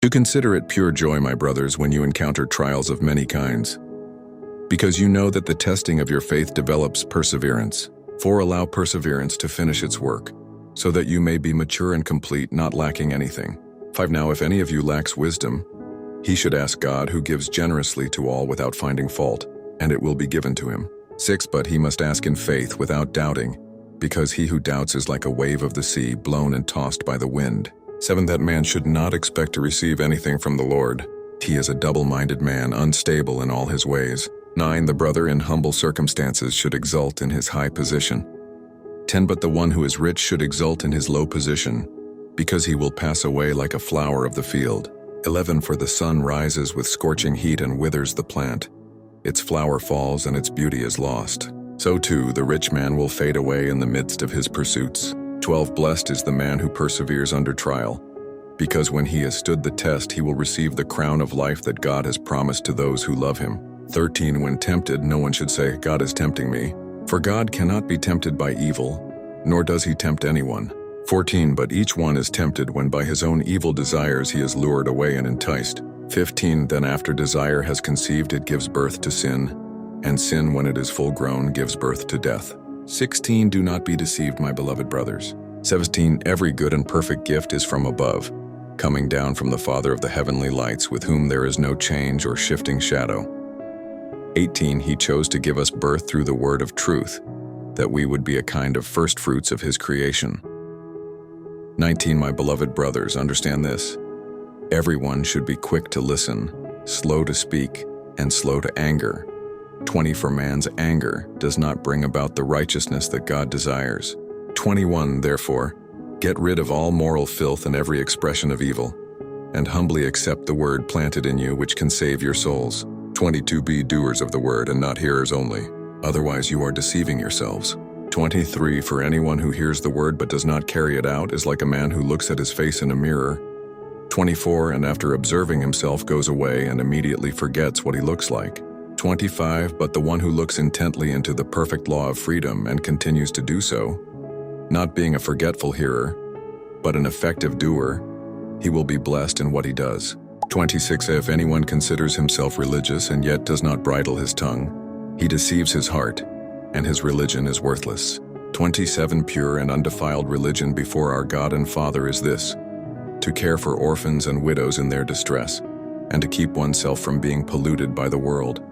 Do consider it pure joy, my brothers, when you encounter trials of many kinds, because you know that the testing of your faith develops perseverance. For allow perseverance to finish its work, so that you may be mature and complete, not lacking anything. 5. Now if any of you lacks wisdom, he should ask God, who gives generously to all without finding fault, and it will be given to him. 6. But he must ask in faith without doubting, because he who doubts is like a wave of the sea, blown and tossed by the wind. 7. That man should not expect to receive anything from the Lord. He is a double-minded man, unstable in all his ways. 9. The brother in humble circumstances should exult in his high position. 10. But the one who is rich should exult in his low position, because he will pass away like a flower of the field. 11. For the sun rises with scorching heat and withers the plant. Its flower falls and its beauty is lost. So too the rich man will fade away in the midst of his pursuits. 12. Blessed is the man who perseveres under trial, because when he has stood the test, he will receive the crown of life that God has promised to those who love him. 13. When tempted, no one should say, God is tempting me. For God cannot be tempted by evil, nor does he tempt anyone. 14. But each one is tempted when by his own evil desires he is lured away and enticed. 15. Then after desire has conceived, it gives birth to sin, and sin, when it is full grown, gives birth to death. 16. Do not be deceived, my beloved brothers. 17. Every good and perfect gift is from above, coming down from the Father of the heavenly lights, with whom there is no change or shifting shadow. 18. He chose to give us birth through the word of truth, that we would be a kind of first fruits of his creation. 19. My beloved brothers, understand this. Everyone should be quick to listen, slow to speak, and slow to anger. 20. For man's anger does not bring about the righteousness that God desires. 21. Therefore, get rid of all moral filth and every expression of evil, and humbly accept the word planted in you, which can save your souls. 22. Be doers of the word and not hearers only, otherwise you are deceiving yourselves. 23. For anyone who hears the word but does not carry it out is like a man who looks at his face in a mirror. 24. And after observing himself goes away and immediately forgets what he looks like. 25. But the one who looks intently into the perfect law of freedom and continues to do so, not being a forgetful hearer, but an effective doer, he will be blessed in what he does. 26. If anyone considers himself religious and yet does not bridle his tongue, he deceives his heart, and his religion is worthless. 27. Pure and undefiled religion before our God and Father is this: to care for orphans and widows in their distress, and to keep oneself from being polluted by the world.